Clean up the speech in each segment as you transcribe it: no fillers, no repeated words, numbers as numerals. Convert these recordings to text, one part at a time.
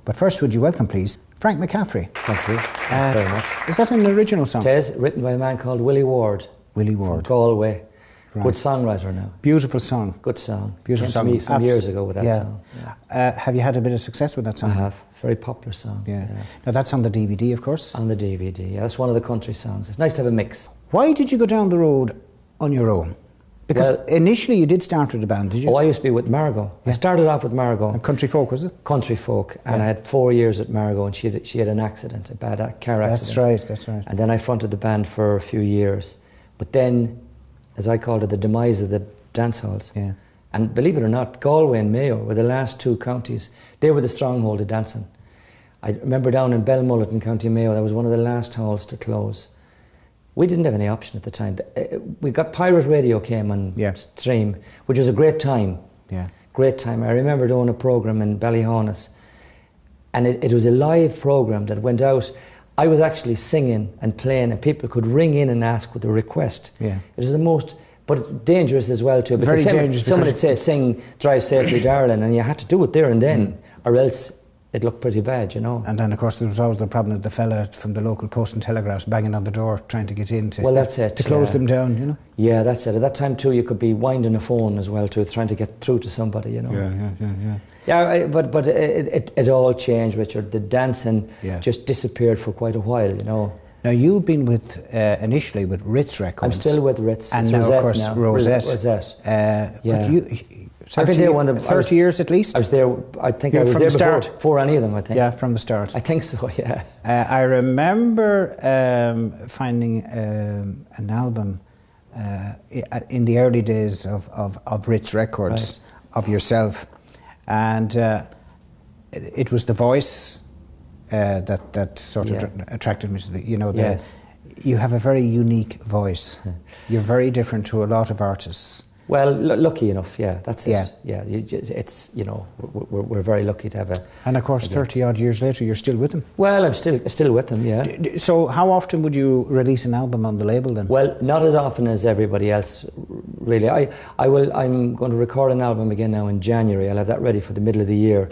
But first, would you welcome, please, Frank McCaffrey. Thank you. Thanks very much. Is that an original song? It is, written by a man called Willie Ward. Willie Ward. From Galway. Right. Good songwriter now. Beautiful song. Good song. Beautiful song. Came to me some years ago with that song. Yeah. Have you had a bit of success with that song? I have. Very popular song. Yeah. Now that's on the DVD, of course. On the DVD, yeah. That's one of the country songs. It's nice to have a mix. Why did you go down the road on your own? Because initially you did start with a band, did you? Oh, I used to be with Margo. Yeah. I started off with Margo. And country folk, was it? Country folk. And I had 4 years at Margo, and she had an accident, a bad car accident. That's right. And then I fronted the band for a few years. But then, as I called it, the demise of the dance halls. Yeah. And believe it or not, Galway and Mayo were the last two counties. They were the stronghold of dancing. I remember down in Belmullet in County Mayo, that was one of the last halls to close. We didn't have any option at the time. We got pirate radio came on stream, which was a great time. Yeah. Great time. I remember doing a programme in Ballyhaunis, and it was a live programme that went out. I was actually singing and playing, and people could ring in and ask with a request. Yeah. It was the most, but dangerous as well too. Very dangerous. Someone would say, "Sing, drive safely, darling," and you had to do it there and then, or else it looked pretty bad, you know. And then, of course, there was always the problem that the fella from the local Post and Telegraphs banging on the door trying to get in to, to close them down, you know. Yeah, that's it. At that time too, you could be winding a phone as well too, trying to get through to somebody, you know. Yeah, but it all changed, Richard. The dancing just disappeared for quite a while, you know. Now, you've been with, initially with Ritz Records. I'm still with Ritz. And now, of course, Rosette. Yeah. But I've been there 30 years at least? I was there, I think I was there before any of them, I think. Yeah, from the start. I think so, yeah. I remember finding an album in the early days of Ritz Records, of yourself, and it was the voice that sort of attracted me to the, you know, you have a very unique voice. You're very different to a lot of artists. Well, lucky enough, that's it. Yeah, it's, you know, we're very lucky to have a... And of course, 30 odd years later, you're still with them. Well, I'm still with them, yeah. So how often would you release an album on the label then? Well, not as often as everybody else, really. I'm going to record an album again now in January. I'll have that ready for the middle of the year.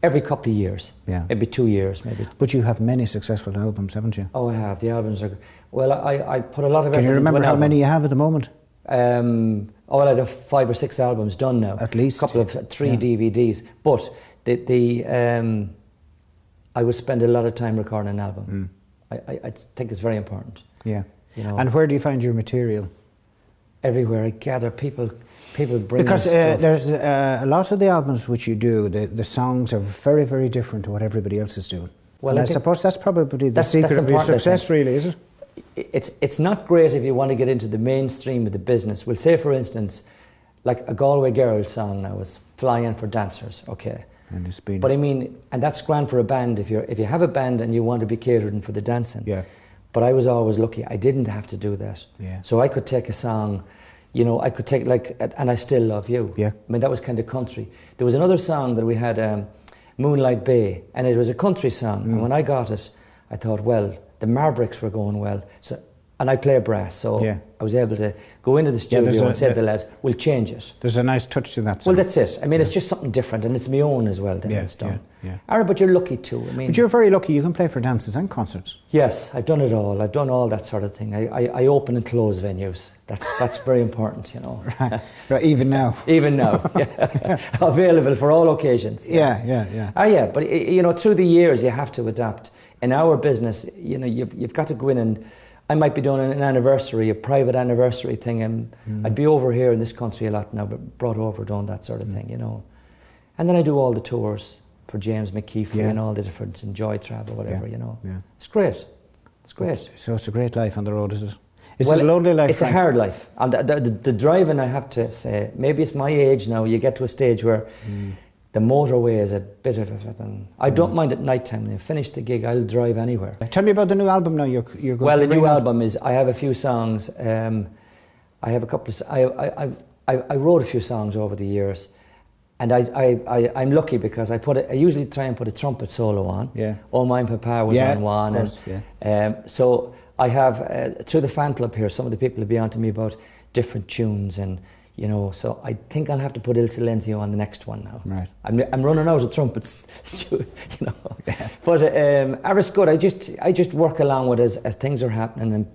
Every couple of years, maybe 2 years, maybe. But you have many successful albums, haven't you? Oh, I have. The albums are... Well, I put a lot of effort into an album. Can you remember how many you have at the moment? Well, I have 5 or 6 albums done now. At least. A couple of 3 DVDs. But I would spend a lot of time recording an album. I think it's very important. Yeah. You know. And where do you find your material? Everywhere. I gather people bring because stuff. There's a lot of the albums which you do, the songs are very, very different to what everybody else is doing. Well, and I suppose that's probably the secret of your success, really, is it? It's not great if you want to get into the mainstream of the business. We'll say, for instance, like a Galway Girl song now is Flying for Dancers, okay. And it's been... But I mean, and that's grand for a band if you have a band and you want to be catering for the dancing. Yeah. But I was always lucky. I didn't have to do that. Yeah. So I could take a song, you know, I could take like, And I Still Love You. Yeah. I mean, that was kind of country. There was another song that we had, Moonlight Bay, and it was a country song. And when I got it, I thought, well, the Mavericks were going well, and I play brass, so I was able to go into the studio and say to the lads, we'll change it. There's a nice touch to that song. Well, that's it. I mean, it's just something different, and it's my own as well, then it's done. But you're lucky too. I mean, but you're very lucky, you can play for dances and concerts. Yes, I've done it all. I've done all that sort of thing. I open and close venues. That's very important, you know. Right, even now. Even now, available for all occasions. Yeah. But you know, through the years you have to adapt. In our business, you know, you've got to go in, and I might be doing an anniversary, a private anniversary thing, and I'd be over here in this country a lot now, but brought over doing that sort of thing, you know. And then I do all the tours for James McCaffrey and all the different Enjoy Travel, whatever, you know. Yeah. It's great. It's great. So it's a great life on the road, is it? Is it a lonely life, It's Frank? a hard life. And the driving, I have to say, maybe it's my age now, you get to a stage where the motorway is a bit of a flipping... I don't mind at night time. When I finish the gig, I'll drive anywhere. Tell me about the new album now you're going to Well, the new album is... I have a few songs. I have a couple of... I wrote a few songs over the years. And I'm lucky because I usually try and put a trumpet solo on. Yeah. Oh My Papa was on one. Of course, so I have, through the fan club here, some of the people have been on to me about different tunes and... You know, so I think I'll have to put Il Silenzio on the next one now. Right. I'm running out of trumpets, you know. Yeah. But it's good. I just work along with it as things are happening, and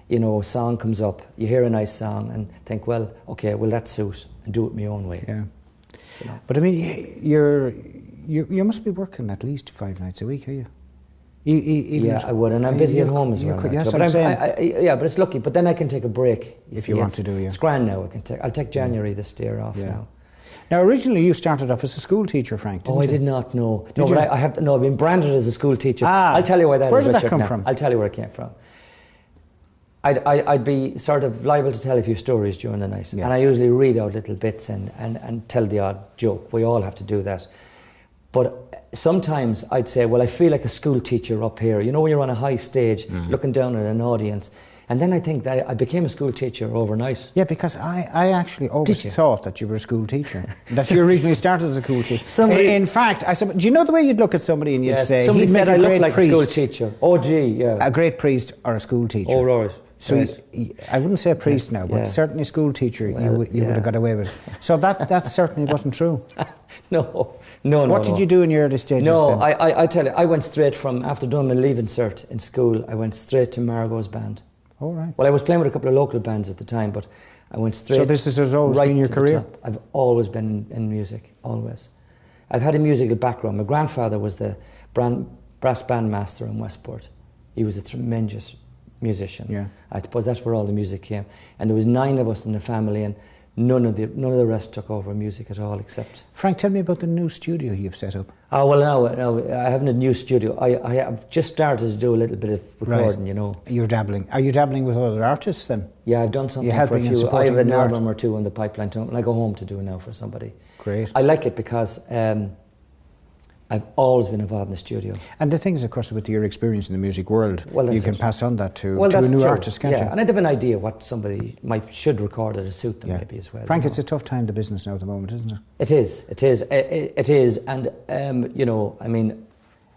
you know, a song comes up, you hear a nice song, and think, well, okay, will that suit, and do it my own way. Yeah. You know? But I mean, you must be working at least 5 nights a week, are you? Yeah, I would, and I'm busy at home as well. Yes, so, I'm saying. Yeah, but it's lucky. But then I can take a break if you want to do. Yeah, it's grand now. I'll take January this year off now. Now, originally you started off as a school teacher, Frank. Didn't you? I did not know. Did you? But I've been branded as a school teacher. I'll tell you why that is. Where did that come from? I'll tell you where it came from. I'd be sort of liable to tell a few stories during the night, and I usually read out little bits and tell the odd joke. We all have to do that. But sometimes I'd say, well, I feel like a school teacher up here. You know, when you're on a high stage, looking down at an audience. And then I think that I became a school teacher overnight. Yeah, because I actually always thought that you were a school teacher. That you originally started as a school teacher. In fact, I said, do you know the way you'd look at somebody and you'd say, somebody he'd said make a I great look like priest. A school teacher. Oh, gee, yeah. A great priest or a school teacher. Oh, right. So right. I wouldn't say a priest now, but certainly a school teacher, you would have got away with it. So that certainly wasn't true. No. What did you do in your early stages then? I tell you, I went straight from, after doing my leaving cert in school, I went straight to Margo's band. Oh, right. Well, I was playing with a couple of local bands at the time, but I went straight. So this has always been your career? I've always been in music, always. I've had a musical background. My grandfather was the brass bandmaster in Westport. He was a tremendous musician. Yeah. I suppose that's where all the music came. And there was 9 of us in the family, and none of the rest took over music at all, except... Frank, tell me about the new studio you've set up. Oh, well, no, I haven't a new studio. I have just started to do a little bit of recording, you know. You're dabbling. Are you dabbling with other artists then? Yeah, I've done something for a few. I have an album or two on the pipeline, and I go home to do now for somebody. Great. I like it because I've always been involved in the studio. And the thing is, of course, with your experience in the music world, you can pass on that to a new artist, can't you? Yeah, and I have an idea what somebody should record to suit them maybe as well. Frank, it's a tough time in the business now at the moment, isn't it? It is, and you know, I mean,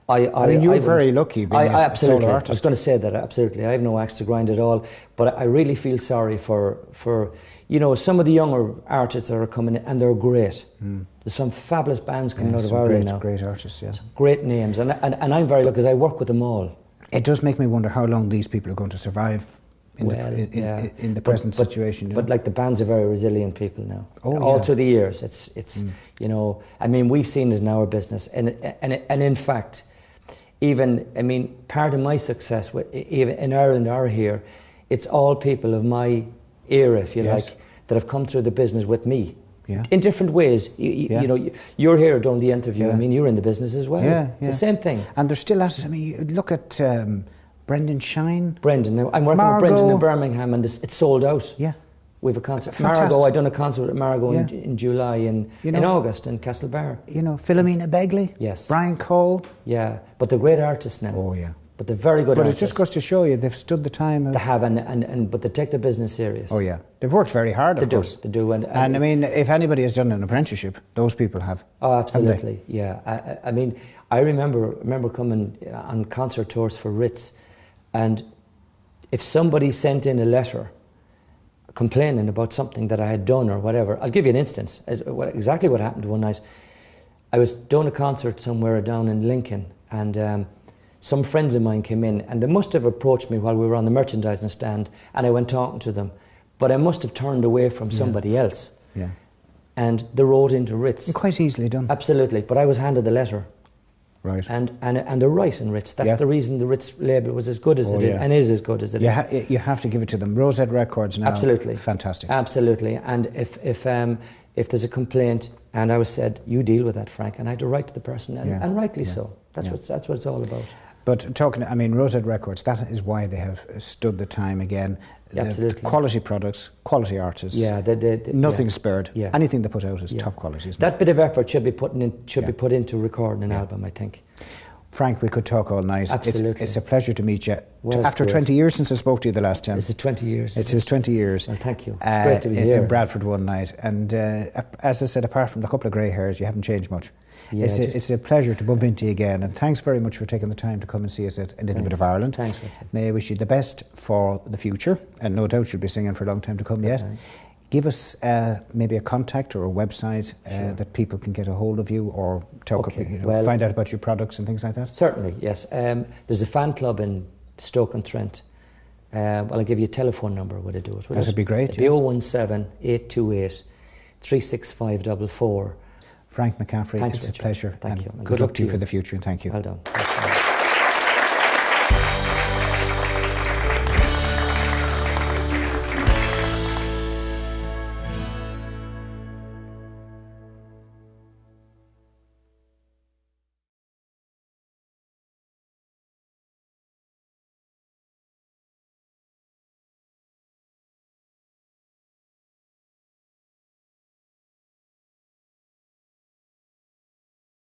you're very lucky being a solo artist. I was going to say that, absolutely. I have no axe to grind at all, but I really feel sorry for you know, some of the younger artists that are coming in, and they're great. There's some fabulous bands coming out of Ireland now. Great artists, yeah. Some great names, and I'm very lucky because I work with them all. It does make me wonder how long these people are going to survive in the present situation. But like the bands are very resilient people now. All through the years, it's you know, I mean, we've seen it in our business, and in fact, even, I mean, part of my success, even in Ireland or here, it's all people of my era, if you like, that have come through the business with me. Yeah. In different ways. You know, you're here doing the interview. I mean, you're in the business as well. It's the same thing. And they're still at it. I mean, you look at Brendan Shine. Brendan. I'm working with Brendan in Birmingham, and it's sold out. Yeah. We have a concert. Fantastic. Margo, I've done a concert with Margo in July and in August in Castlebar. You know, Philomena Begley. Yes. Brian Cole. Yeah, but they're great artists now. Oh, yeah. But they're very good artists. But it just goes to show you they've stood the time. They have, but they take their business serious. Oh, yeah. They've worked very hard, of course. They do. And I mean, if anybody has done an apprenticeship, those people have. Oh, absolutely, yeah. I mean, I remember coming on concert tours for Ritz, and if somebody sent in a letter complaining about something that I had done or whatever, I'll give you an instance, exactly what happened one night. I was doing a concert somewhere down in Lincoln, and some friends of mine came in, and they must have approached me while we were on the merchandising stand, and I went talking to them, but I must have turned away from somebody else. Yeah. And they wrote into Ritz. Quite easily done. Absolutely, but I was handed the letter. Right. And they're right in Ritz. That's the reason the Ritz label was as good as it is, and is as good as it is. You have to give it to them. Rosehead Records now. Absolutely. Fantastic. Absolutely. And if there's a complaint, and I was said, you deal with that, Frank, and I had to write to the person, and rightly so. That's what it's all about. But Rosehead Records, that is why they have stood the time again. Absolutely. Quality products, quality artists. Yeah, nothing spared. Yeah. Anything they put out is top quality. That bit of effort should be put into recording an album, I think. Frank, we could talk all night. Absolutely. It's a pleasure to meet you. Well, after 20 years since I spoke to you the last time. Is it 20 years? It is 20 years. Well, thank you. It's great to be here. In Bradford one night. And as I said, apart from the couple of grey hairs, you haven't changed much. Yeah, it's a pleasure to bump into you again, and thanks very much for taking the time to come and see us at a little bit of Ireland. Thanks, Richard. May I wish you the best for the future, and no doubt you'll be singing for a long time to come yet. give us maybe a contact or a website that people can get a hold of you or talk, find out about your products and things like that? Certainly, yes. There's a fan club in Stoke-on-Trent. Well, I'll give you a telephone number where to do it. That would be great. It'd be 017 828 36544. Frank McCaffrey, Thanks, it's Richard. a pleasure. Thank you. And good luck to you for the future, and thank you. Well done.